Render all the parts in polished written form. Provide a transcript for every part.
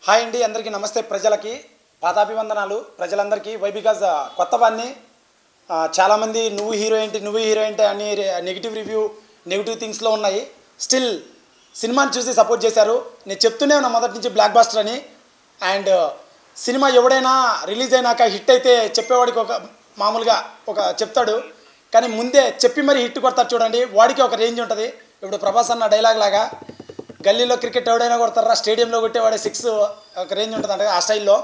Hi అండి, అందరికీ నమస్తే. ప్రజలకి పాదాభివందనాలు. ప్రజలందరికీ వైబికాజ్ కొత్తవాన్ని చాలామంది నువ్వు హీరో ఏంటి అని నెగిటివ్ రివ్యూ నెగిటివ్ థింగ్స్లో ఉన్నాయి. స్టిల్ సినిమాని చూసి సపోర్ట్ చేశారు. నేను చెప్తూనే ఉన్నా మొదటి నుంచి బ్లాక్ బాస్టర్ అని. అండ్ సినిమా ఎవడైనా రిలీజ్ అయినాక హిట్ అయితే చెప్పేవాడికి మామూలుగా చెప్తాడు, కానీ ముందే చెప్పి మరి హిట్ కొడతారు చూడండి, వాడికి ఒక రేంజ్ ఉంటుంది. ఇప్పుడు ప్రభాస్ అన్న డైలాగ్ లాగా గల్లీలో క్రికెట్ ఎవడైనా కొడతారా, స్టేడియంలో కొట్టేవాడే 6 ఒక రేంజ్ ఉంటుంది అంటే ఆ స్టైల్లో.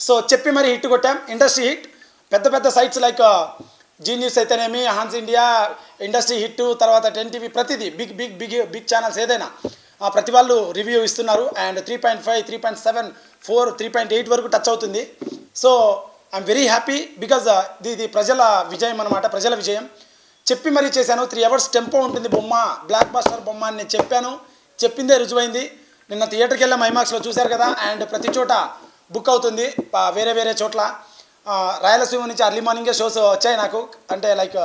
సో చెప్పి మరి హిట్ కొట్టాం, ఇండస్ట్రీ హిట్. పెద్ద పెద్ద సైట్స్ లైక్ జీ న్యూస్ అయితేనేమి, హాన్స్ ఇండియా, ఇండస్ట్రీ హిట్, తర్వాత 10 టీవీ, ప్రతిదీ బిగ్ ఛానల్స్ ఏదైనా ప్రతి వాళ్ళు రివ్యూ ఇస్తున్నారు. అండ్ 3.5, 3.7, 4, 3.8 వరకు టచ్ అవుతుంది. So I'm very happy because ఇది ప్రజల విజయం అనమాట, ప్రజల విజయం. చెప్పి మరీ చేశాను. 3 hours టెంపో ఉంటుంది బొమ్మ, బ్లాక్ బాస్టర్ బొమ్మ అని నేను చెప్పాను, చెప్పిందే రుజువైంది. నిన్న థియేటర్కి వెళ్ళాం, ఐమాక్స్లో చూశారు కదా. అండ్ ప్రతి చోట బుక్ అవుతుంది, వేరే చోట్ల. రాయలసీమ నుంచి అర్లీ మార్నింగే షోస్ వచ్చాయి నాకు, అంటే like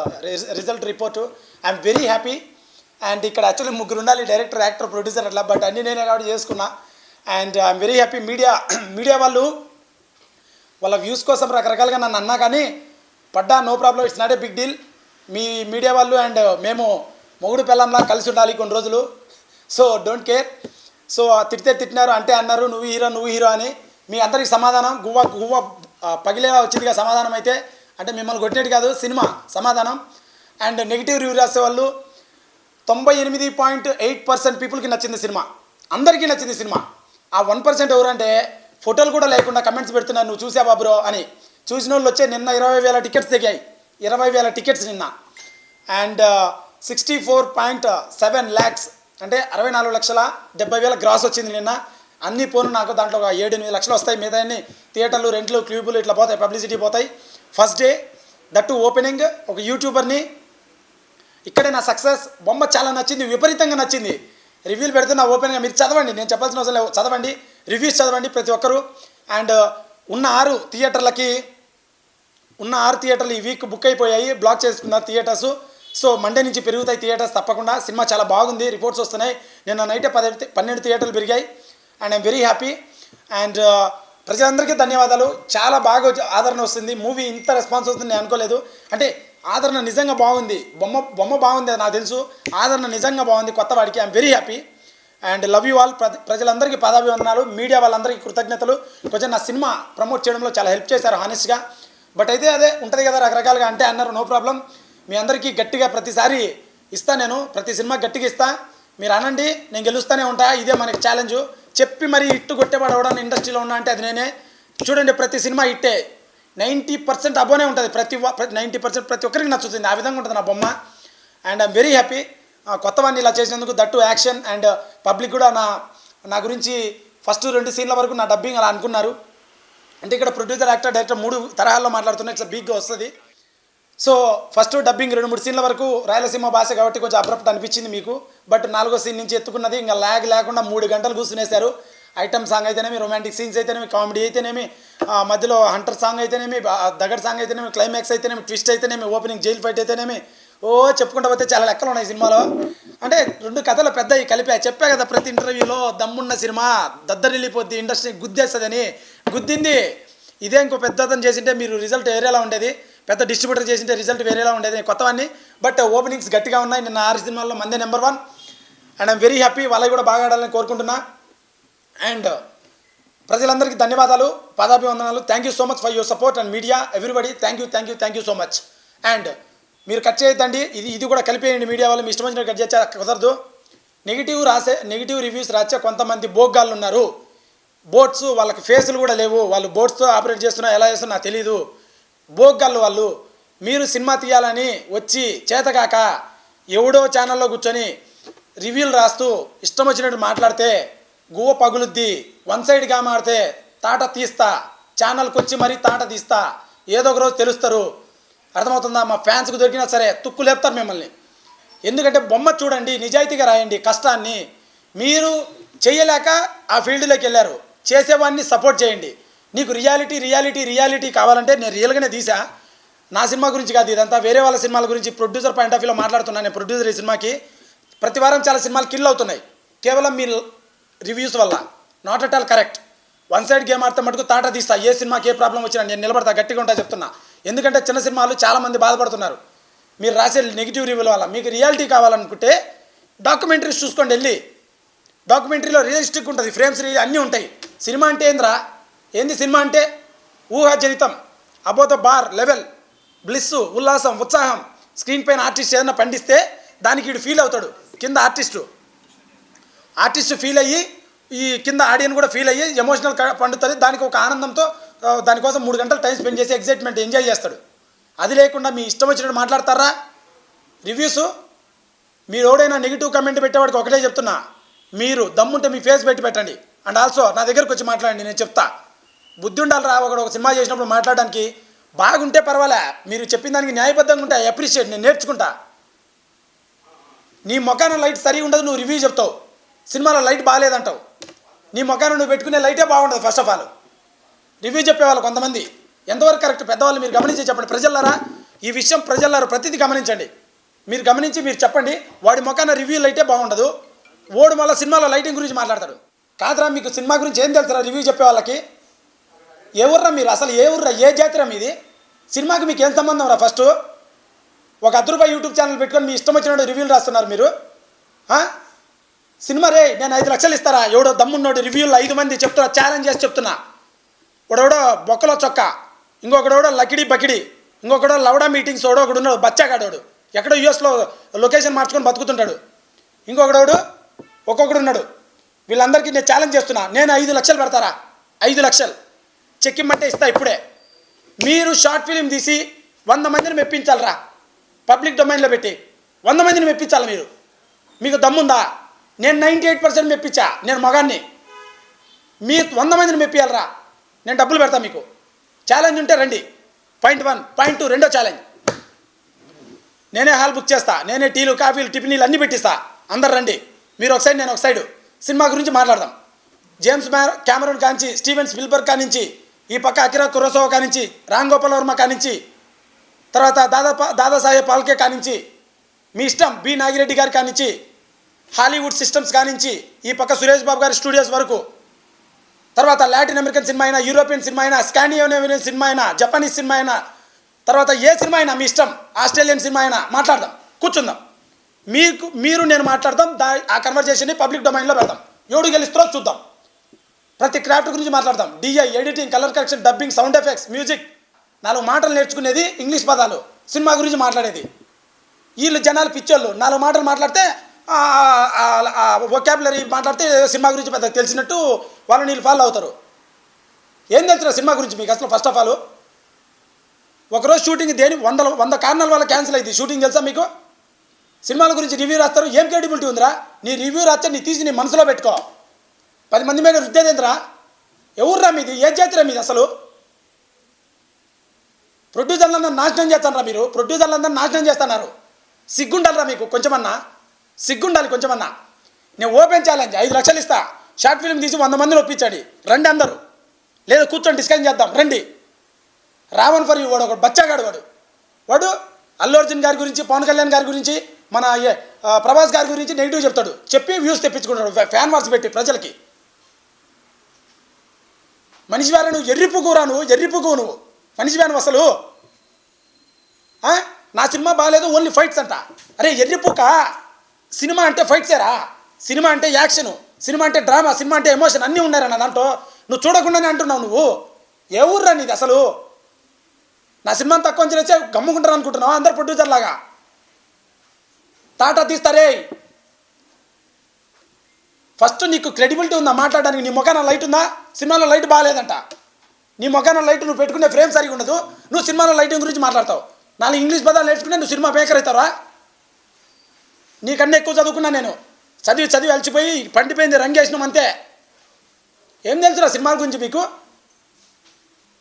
result report. I'm very happy. And ఇక్కడ యాక్చువల్లీ 3 ఉండాలి, డైరెక్టర్, యాక్టర్, ప్రొడ్యూసర్ అట్లా, బట్ అన్నీ నేనే కాబట్టి చేసుకున్నా. And I'm very happy. Media వాళ్ళు వాళ్ళ వ్యూస్ కోసం రకరకాలుగా నన్ను అన్నా కానీ పడ్డా, no problem, it's not a big deal. మీ మీడియా వాళ్ళు అండ్ మేము మొగుడు పిల్లంలా కలిసి ఉండాలి కొన్ని రోజులు. So don't care. సో తిట్టినారు అంటే అన్నారు నువ్వు హీరో అని. మీ అందరికి సమాధానం గువ్వ పగిలేలా వచ్చిందిగా సమాధానం. అయితే అంటే మిమ్మల్ని కొట్టినట్టు కాదు, సినిమా సమాధానం. అండ్ నెగిటివ్ రివ్యూ రాసే వాళ్ళు 98.8% పీపుల్కి నచ్చింది సినిమా, అందరికీ నచ్చింది సినిమా. ఆ 1% ఎవరంటే ఫోటోలు కూడా లేకుండా కమెంట్స్ పెడుతున్నారు, నువ్వు చూసావా బ్రో అని. చూసిన వాళ్ళు వచ్చే నిన్న 20,000 టికెట్స్ దిగాయి, 20,000 టికెట్స్ నిన్న. అండ్ 64.7 lakhs అంటే 64,70,000 గ్రాస్ వచ్చింది నిన్న. అన్నీ పోను నాకు దాంట్లో ఒక 7-8 లక్షలు వస్తాయి. మిగతా అన్ని థియేటర్లు, రెంట్లు, క్లూబులు ఇట్లా పోతాయి, పబ్లిసిటీ పోతాయి. ఫస్ట్ డే దట్టు ఓపెనింగ్ ఒక యూట్యూబర్ని. ఇక్కడే నా సక్సెస్. బొమ్మ చాలా నచ్చింది, విపరీతంగా నచ్చింది. రివ్యూలు పెడుతున్నా ఓపెన్గా, మీరు చదవండి, నేను చెప్పాల్సిన అవసరం లేదు, చదవండి, రివ్యూస్ చదవండి ప్రతి ఒక్కరు. అండ్ ఉన్న 6 థియేటర్లు ఈ వీక్ బుక్ అయిపోయాయి, బ్లాక్ చేసుకున్నారు థియేటర్స్. సో మండే నుంచి పెరుగుతాయి థియేటర్స్ తప్పకుండా. సినిమా చాలా బాగుంది, రిపోర్ట్స్ వస్తున్నాయి. నిన్న నైటే 12 థియేటర్లు పెరిగాయి. And I'm very happy. And ప్రజలందరికీ ధన్యవాదాలు. చాలా బాగా ఆదరణ వస్తుంది. మూవీ ఇంత రెస్పాన్స్ వస్తుంది నేను అనుకోలేదు. అంటే ఆదరణ నిజంగా బాగుంది. బొమ్మ బాగుంది, అది నాకు తెలుసు. ఆదరణ నిజంగా బాగుంది కొత్తవాడికి. I'm very happy. And love you all. ప్రజలందరికీ పాదాభివందనాలు. మీడియా వాళ్ళందరికీ కృతజ్ఞతలు. కొంచెం నా సినిమా ప్రమోట్ చేయడంలో చాలా హెల్ప్ చేశారు హానెస్ట్గా. బట్ అయితే అదే ఉంటుంది కదా, రకరకాలుగా అంటే అన్నారు, నో ప్రాబ్లం. మీ అందరికీ గట్టిగా ప్రతిసారి ఇస్తా, నేను ప్రతి సినిమా గట్టిగా ఇస్తా. మీరు అనండి, నేను గెలుస్తూనే ఉంటా. ఇదే మనకి ఛాలెంజ్. చెప్పి మరి ఇట్టు కొట్టేవాడు ఎవడన్నా ఇండస్ట్రీలో ఉన్నా అంటే అది నేనే. చూడండి, ప్రతి సినిమా ఇట్టే 90% అబోనే ఉంటుంది. 90% ప్రతి ఒక్కరికి నచ్చుతుంది. ఆ విధంగా ఉంటుంది నా బొమ్మ. And I'm very happy. కొత్తవాడిని ఇలా చేసినందుకు, దట్టు యాక్షన్. అండ్ పబ్లిక్ కూడా నా గురించి ఫస్ట్ 2 సీన్ల వరకు నా డబ్బింగ్ అలా అనుకున్నారు. అంటే ఇక్కడ ప్రొడ్యూసర్, యాక్టర్, డైరెక్టర్ 3 తరహాల్లో మాట్లాడుతున్నా, ఇట్లా బిగ్గా వస్తుంది. సో ఫస్ట్ డబ్బింగ్ 2-3 సీన్ల వరకు రాయలసీమ భాష కాబట్టి కొంచెం అబ్రప్ట్ అనిపించింది మీకు. బట్ 4వ సీన్ నుంచి ఎత్తుకున్నది ఇంకా ల్యాగ్ లేకుండా 3 గంటలు కూర్చునేశారు. ఐటమ్ సాంగ్ అయితేనేమి, రొమాంటిక్ సీన్స్ అయితేనేమి, కామెడీ అయితేనేమి, మధ్యలో హంటర్ సాంగ్ అయితేనేమి, దగడ్ సాంగ్ అయితేనేమి, క్లైమాక్స్ అయితేనేమి, ట్విస్ట్ అయితేనేమి, ఓపెనింగ్ జైల్ ఫైట్ అయితేనేమి, చెప్పుకుంటూ పోతే చాలా లెక్కలు ఉన్నాయి సినిమాలో. అంటే 2 కథలు పెద్దవి కలిపా. చెప్పా కదా ప్రతి ఇంటర్వ్యూలో, దమ్మున్న సినిమా దద్దరిల్లిపోద్ది, ఇండస్ట్రీ గుద్దేస్తుందని. గుద్దింది. ఇదే ఇంకో పెద్దతను చేసింటే మీరు రిజల్ట్ వేరేలా ఉండేది. పెద్ద డిస్ట్రిబ్యూటర్ చేసింటే రిజల్ట్ వేరేలా ఉండేది కొత్తవన్నీ. బట్ ఓపెనింగ్స్ గట్టిగా ఉన్నాయి. నిన్న 6 సినిమాల్లో మందే number 1. And I'm very happy. వాళ్ళకి కూడా బాగా ఆడాలని కోరుకుంటున్నా. అండ్ ప్రజలందరికీ ధన్యవాదాలు, పాదాభివందనాలు. Thank you so much for your support and media everybody. Thank you so much. And మీరు కట్ చేయొద్దండి, ఇది కూడా కలిపేయండి. మీడియా వాళ్ళు మీ ఇష్టం వచ్చినట్టు కట్ చేస్తే కుదరదు. నెగిటివ్ రివ్యూస్ రాసే కొంతమంది బోగ్గాళ్ళు ఉన్నారు. బోట్స్ వాళ్ళకి ఫేసులు కూడా లేవు, వాళ్ళు బోట్స్తో ఆపరేట్ చేస్తున్నా ఎలా చేస్తున్నా నాకు తెలీదు. బోగ్గాళ్ళు వాళ్ళు. మీరు సినిమా తీయాలని వచ్చి చేతకాక ఎవడో ఛానల్లో కూర్చొని రివ్యూలు రాస్తూ ఇష్టం వచ్చినట్టు మాట్లాడితే గువ్వ పగులుద్ది. 1 సైడ్గా మాడితే తాట తీస్తా, ఛానల్కి వచ్చి మరీ తాట తీస్తా. ఏదో ఒక రోజు తెలుస్తారు, అర్థమవుతుందా? మా ఫ్యాన్స్కి దొరికినా సరే తుక్కు లేపుతారు మిమ్మల్ని. ఎందుకంటే బొమ్మ చూడండి, నిజాయితీగా రాయండి. కష్టాన్ని మీరు చేయలేక ఆ ఫీల్డ్లోకి వెళ్ళారు, చేసేవాడిని సపోర్ట్ చేయండి. నీకు రియాలిటీ కావాలంటే నేను రియల్గానే తీసా. నా సినిమా గురించి కాదు ఇదంతా, వేరే వాళ్ళ సినిమాల గురించి ప్రొడ్యూసర్ పాయింట్ ఆఫ్ వ్యూలో మాట్లాడుతున్నాను. నేను ప్రొడ్యూసర్ ఈ సినిమాకి. ప్రతి వారం చాలా సినిమాలు కిల్ అవుతున్నాయి కేవలం మీ రివ్యూస్ వల్ల. Not at all correct. One side game ఆడితే మటుకు తాట తీస్తా. ఏ సినిమాకి ఏ ప్రాబ్లం వచ్చినా నేను నిలబడతా, గట్టిగా ఉంటా చెప్తున్నా. ఎందుకంటే చిన్న సినిమాలు చాలామంది బాధపడుతున్నారు మీరు రాసే నెగిటివ్ రివ్యూల వల్ల. మీకు రియాలిటీ కావాలనుకుంటే డాక్యుమెంటరీస్ చూసుకోండి వెళ్ళి. డాక్యుమెంటరీలో రియలిస్టిక్ ఉంటుంది, ఫ్రేమ్స్ అన్నీ ఉంటాయి. సినిమా అంటే ఏంది సినిమా అంటే ఊహాజనితం, అబౌ ద బార్ లెవెల్, బ్లిస్సు, ఉల్లాసం, ఉత్సాహం. స్క్రీన్ పైన ఆర్టిస్ట్ ఏదైనా పండిస్తే దానికి వీడు ఫీల్ అవుతాడు. కింద ఆర్టిస్ట్ ఫీల్ అయ్యి ఈ కింద ఆడియన్స్ కూడా ఫీల్ అయ్యి ఎమోషనల్ పండుతుంది. దానికి ఒక ఆనందంతో దానికోసం 3 గంటలు టైం స్పెండ్ చేసి ఎగ్జైట్మెంట్ ఎంజాయ్ చేస్తాడు. అది లేకుండా మీ ఇష్టం వచ్చినట్టు మాట్లాడతారా రివ్యూస్? మీరు ఎవడైనా నెగిటివ్ కమెంట్ పెట్టేవాడికి ఒకటే చెప్తున్నా, మీరు దమ్ముంటే మీ ఫేస్ పెట్టండి. అండ్ ఆల్సో నా దగ్గరకు వచ్చి మాట్లాడండి, నేను చెప్తా. బుద్ధి ఉండాలి రా ఒక సినిమా చేసినప్పుడు మాట్లాడడానికి. బాగుంటే పర్వాలే, మీరు చెప్పిన దానికి న్యాయబద్ధంగా ఉంటే అప్రిషియేట్, నేను నేర్చుకుంటా. నీ మొఖాన లైట్ సరిగా ఉండదు, నువ్వు రివ్యూ చెప్తావు. సినిమాలో లైట్ బాగాలేదంటావు. నీ మొఖాన నువ్వు పెట్టుకునే లైటే బాగుండదు. ఫస్ట్ ఆఫ్ ఆల్ రివ్యూ చెప్పేవాళ్ళు కొంతమంది ఎంతవరకు కరెక్ట్? పెద్దవాళ్ళు మీరు గమనించి చెప్పండి. ప్రజలారా ఈ విషయం ప్రజలారా ప్రతిదీ గమనించండి. మీరు గమనించి మీరు చెప్పండి. వాడి మొఖాన రివ్యూ లైటే బాగుండదు, ఓడు మళ్ళీ సినిమాలో లైటింగ్ గురించి మాట్లాడతాడు. కాదురా మీకు సినిమా గురించి ఏం తెలుసురా రివ్యూ చెప్పే వాళ్ళకి? ఏ ఊర్రా మీరు? అసలు ఏ ఊర్రా, ఏ జాతిరా మీది? సినిమాకి మీకు ఏం సంబంధం రా? ఫస్ట్ ఒక ₹10 యూట్యూబ్ ఛానల్ పెట్టుకొని మీ ఇష్టం వచ్చినట్టు రివ్యూలు రాస్తున్నారు మీరు. సినిమా రే నేను 5 లక్షలు ఇస్తారా? ఎవడో దమ్మున్నోడు రివ్యూలు 5 మంది చెప్తున్నా, ఛాలెంజ్ చేసి చెప్తున్నా. ఒకడెవడో బొక్కలో చొక్క, ఇంకొకడెవడో లకిడి బకిడి, ఇంకొకడో లవడా మీటింగ్స్, ఒకడు ఉన్నాడు బచ్చాగాడోడు, ఎక్కడో యూఎస్లో లొకేషన్ మార్చుకొని బతుకుతుంటాడు. ఇంకొకడోడు ఒక్కొక్కడు ఉన్నాడు. వీళ్ళందరికీ నేను ఛాలెంజ్ చేస్తున్నా. నేను 5 లక్షలు పెడతారా? 5 లక్షలు చెక్కిమ్మంటే ఇస్తా ఇప్పుడే. మీరు షార్ట్ ఫిలిం తీసి 100 మందిని మెప్పించాలరా, పబ్లిక్ డొమైన్లో పెట్టి 100 మందిని మెప్పించాలి. మీకు దమ్ముందా? నేను 98% మెప్పించా, నేను మగాన్ని. మీ 100 మందిని మెప్పియాలరా, నేను డబ్బులు పెడతా. మీకు ఛాలెంజ్ ఉంటే రండి. పాయింట్ 1. పాయింట్ 2 రెండో ఛాలెంజ్, నేనే హాల్ బుక్ చేస్తా, నేనే టీలు కాఫీలు టిఫినీలు అన్నీ పెట్టిస్తా. అందరు రండి, మీరు ఒక సైడ్ నేను ఒక సైడు. సినిమా గురించి మాట్లాడదాం. జేమ్స్ కెమెరూన్ కానించి, స్టీవెన్ స్పిల్బర్గ్ కానించి, ఈ పక్క అకిరా కురోసావా కానించి, రామ్ గోపాల్ వర్మ కానించి, తర్వాత దాదాసాహెబ్ ఫాల్కే కానించి, మీ ఇష్టం బి నాగిరెడ్డి గారి కానించి, హాలీవుడ్ సిస్టమ్స్ కానించి, ఈ పక్క సురేష్ బాబు గారి స్టూడియోస్ వరకు, తర్వాత లాటిన్ అమెరికన్ సినిమా అయినా, యూరోపియన్ సినిమా అయినా, స్కాండినేవియన్ సినిమా అయినా, జపనీస్ సినిమా అయినా, తర్వాత ఏ సినిమా అయినా మీ ఇష్టం, ఆస్ట్రేలియన్ సినిమా అయినా మాట్లాడదాం, కూర్చుందాం. మీరు నేను మాట్లాడదాం. ఆ కన్వర్జేషన్ని పబ్లిక్ డొమైన్లో పెడదాం. ఎవడు గెలుస్తారో చూద్దాం. ప్రతి క్రాఫ్ట్ గురించి మాట్లాడదాం. DI, editing, colour correction, dubbing, sound effects, music, 4 మాటలు నేర్చుకునేది, ఇంగ్లీష్ పదాలు, సినిమా గురించి మాట్లాడేది. వీళ్ళు జనాలు పిచ్చోళ్ళు 4 మాటలు మాట్లాడితే వొకాబులరీ మాట్లాడితే సినిమా గురించి పెద్ద తెలిసినట్టు వీళ్ళు ఫాలో అవుతారు. ఏం తెలుసురా సినిమా గురించి మీకు అసలు? ఫస్ట్ ఆఫ్ ఆల్ ఒకరోజు షూటింగ్ దేని 100 కారణాల వల్ల క్యాన్సిల్ అయింది షూటింగ్, తెలుసా మీకు? సినిమాల గురించి రివ్యూ రాస్తారు, ఏం క్రెడిబిలిటీ ఉందిరా? నీ రివ్యూ రాస్తే నీ తీసి నీ మనసులో పెట్టుకో. 10 మంది మీద రుద్దేదేంద్రా? ఎవర్రా మీది? ఏ జాతిరా మీది అసలు? ప్రొడ్యూసర్లందరూ నాశనం చేస్తారా మీరు? ప్రొడ్యూసర్లందరూ నాశనం చేస్తున్నారు. సిగ్గుండాలరా మీకు కొంచెమన్నా? సిగ్గుండాలి కొంచెమన్నా. నేను ఓపెన్ ఛాలెంజ్ 5 లక్షలు ఇస్తా. షార్ట్ ఫిల్మ్ తీసి 100 మందిని ఒప్పించాడు. రండి అందరూ, లేదా కూర్చొని డిస్కషన్ చేద్దాం రండి. రావణ్ ఫర్ యూ వాడు ఒక బచ్చాగాడు. వాడు అల్లు అర్జున్ గారి గురించి, పవన్ కళ్యాణ్ గారి గురించి, మన ప్రభాస్ గారి గురించి నెగిటివ్ చెప్తాడు. చెప్పి వ్యూస్ తెప్పించుకుంటాడు ఫ్యాన్ వార్స్ పెట్టి ప్రజలకి. మనిషివారా నువ్వు? ఎర్రిపుకురా నువ్వు, ఎర్రిపుకు నువ్వు మనిషివాను అసలు. నా సినిమా బాగాలేదు, ఓన్లీ ఫైట్స్ అంట. అరే ఎర్రిపుక, సినిమా అంటే ఫైట్సేరా, సినిమా అంటే యాక్షను, సినిమా అంటే డ్రామా, సినిమా అంటే ఎమోషన్ అన్నీ ఉన్నారా నా దాంట్లో? నువ్వు చూడకుండానే అంటున్నావు నువ్వు. ఏ ఊర్రా నీది అసలు? నా సినిమాని తక్కువ అంచనా వేస్తే గమ్ముకుంటారు అనుకుంటున్నావా? అందరు ప్రొడ్యూసర్ లాగా టాటా తీస్తారే. ఫస్ట్ నీకు క్రెడిబిలిటీ ఉందా మాట్లాడడానికి? నీ ముఖాన లైట్ ఉందా? సినిమాలో లైట్ బాగాలేదంట. నీ ముఖాన లైట్, నువ్వు పెట్టుకునే ఫ్రేమ్ సరిగా ఉండదు, నువ్వు సినిమాలో లైటింగ్ గురించి మాట్లాడతావు. 4 ఇంగ్లీష్ పదాలు నేర్చుకునే నువ్వు సినిమా మేకర్ అవుతావా? నీకన్నా ఎక్కువ చదువుకున్నా నేను. చదివి అలసిపోయి పండిపోయింది, రంగేసినాం అంతే. ఏం తెలుసురా సినిమాల గురించి మీకు?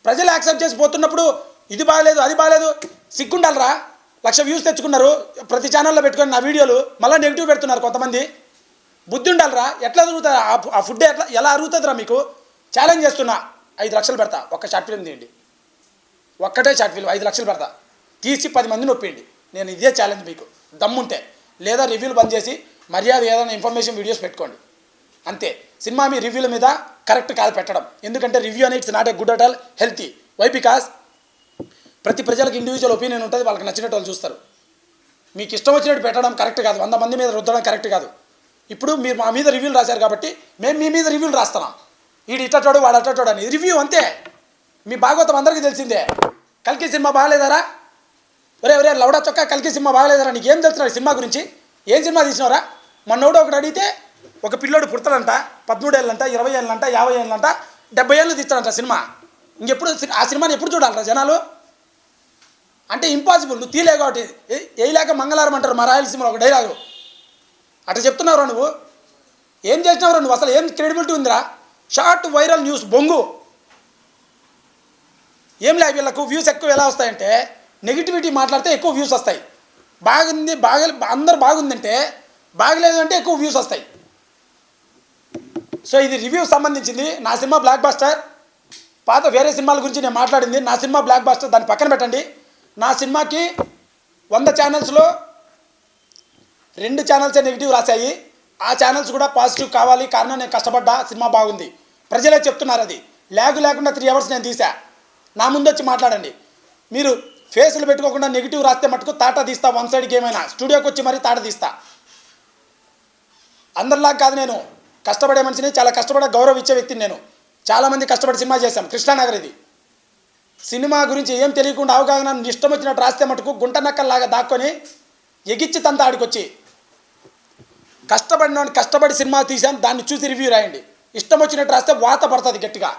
ప్రజలు యాక్సెప్ట్ చేసి పోతున్నప్పుడు ఇది బాగాలేదు, అది బాగాలేదు, సిగ్గుండాలరా. 1,00,000 వ్యూస్ తెచ్చుకున్నారు ప్రతి ఛానల్లో పెట్టుకొని నా వీడియోలు, మళ్ళీ నెగిటివ్ పెడుతున్నారు కొంతమంది. బుద్ధి ఉండాలరా. ఎట్లా అరుగుతుంది ఆ ఫుడ్? ఎలా అరుగుతుందిరా మీకు? ఛాలెంజ్ చేస్తున్నా, 5 లక్షలు పెడతా. ఒక్క షార్ట్ ఫిల్మ్ తీయండి, ఒక్కటే షార్ట్ ఫిల్మ్ 5 లక్షలు పెడతా. తీసి 10 మందిని ఒప్పియండి. నేను ఇదే ఛాలెంజ్ మీకు, దమ్ముంటే. లేదా రివ్యూలు బంద్ చేసి మర్యాద ఏదైనా ఇన్ఫర్మేషన్ వీడియోస్ పెట్టుకోండి. అంతే. సినిమా మీ రివ్యూల మీద కరెక్ట్ కాదు పెట్టడం, ఎందుకంటే రివ్యూ అనేది it's not a good at all healthy. Why? Because ప్రతి ప్రజలకు ఇండివిజువల్ ఒపీనియన్ ఉంటుంది, వాళ్ళకి నచ్చినట్టు వాళ్ళు చూస్తారు. మీకు ఇష్టం వచ్చినట్టు పెట్టడం కరెక్ట్ కాదు, 100 మంది మీద రుద్దడం కరెక్ట్ కాదు. ఇప్పుడు మీరు మా మీద రివ్యూలు రాశారు కాబట్టి మేము మీ మీద రివ్యూలు రాస్తున్నాం. వీడు ఇట్టటోడు వాడు అట్టటోడు అని రివ్యూ అంతే. మీ భాగవతం అందరికీ తెలిసిందే. కల్కి సినిమా బాగలేదారా? ఒరే లవడా చొక్కా, కల్కి సినిమా బాగలేదారా? నీకేం తెలుస్తున్నాడు సినిమా గురించి? ఏం సినిమా తీసినవరా? మొన్నోడు ఒకటి అడిగితే ఒక పిల్లోడు పుడతాడంట, 13 ఏళ్ళంట, 20 ఏళ్ళంట, 50 ఏళ్ళంట, 70 ఏళ్ళు తీస్తాడంట సినిమా. ఇంకెప్పుడు ఆ సినిమాని ఎప్పుడు చూడాలరా జనాలు? అంటే ఇంపాసిబుల్. నువ్వు తీలే కాబట్టి వేయలేక మంగళవారం అంటారు మా రాయలసీమలో ఒక డైలాగు. అట్లా చెప్తున్నావురా నువ్వు? ఏం చేసినావురా నువ్వు? అసలు ఏం క్రెడిబిలిటీ ఉందిరా? షార్ట్ వైరల్ న్యూస్ బొంగు. ఏం లే, వీళ్ళకు వ్యూస్ ఎక్కువ ఎలా వస్తాయంటే నెగిటివిటీ మాట్లాడితే ఎక్కువ వ్యూస్ వస్తాయి. బాగుంది అందరు బాగుందంటే, బాగలేదు అంటే ఎక్కువ వ్యూస్ వస్తాయి. సో ఇది రివ్యూ సంబంధించింది. నా సినిమా బ్లాక్ బస్టర్. పాత వేరే సినిమాల గురించి నేను మాట్లాడింది. నా సినిమా బ్లాక్ బస్టర్, దాన్ని పక్కన పెట్టండి. నా సినిమాకి 100 ఛానల్స్లో 2 ఛానల్సే నెగిటివ్ రాశాయి. ఆ ఛానల్స్ కూడా పాజిటివ్ కావాలి, కారణం నేను కష్టపడ్డా, సినిమా బాగుంది, ప్రజలే చెప్తున్నారు. అది లేకుండా 3 అవర్స్ నేను తీసా. నా ముందు వచ్చి మాట్లాడండి. మీరు ఫేసులు పెట్టుకోకుండా నెగిటివ్ రాస్తే మటుకు తాట తీస్తా. 1 సైడ్కి ఏమైనా స్టూడియోకి వచ్చి మరీ తాట తీస్తా. అందరిలాగా కాదు, నేను కష్టపడే మనిషిని, చాలా కష్టపడే గౌరవం ఇచ్చే వ్యక్తిని నేను. చాలామంది కష్టపడి సినిమా చేశాం. కృష్ణానగర్ ఇది. సినిమా గురించి ఏం తెలియకుండా అవగాహన ఇష్టం వచ్చినట్టు రాస్తే మటుకు గుంట నక్కల్లాగా దాక్కొని ఎగిచ్చి తంత ఆడికొచ్చి కష్టపడి సినిమా తీసాను, దాన్ని చూసి రివ్యూ రాయండి. ఇష్టం వచ్చినట్టు రాస్తే వాత పడుతుంది గట్టిగా.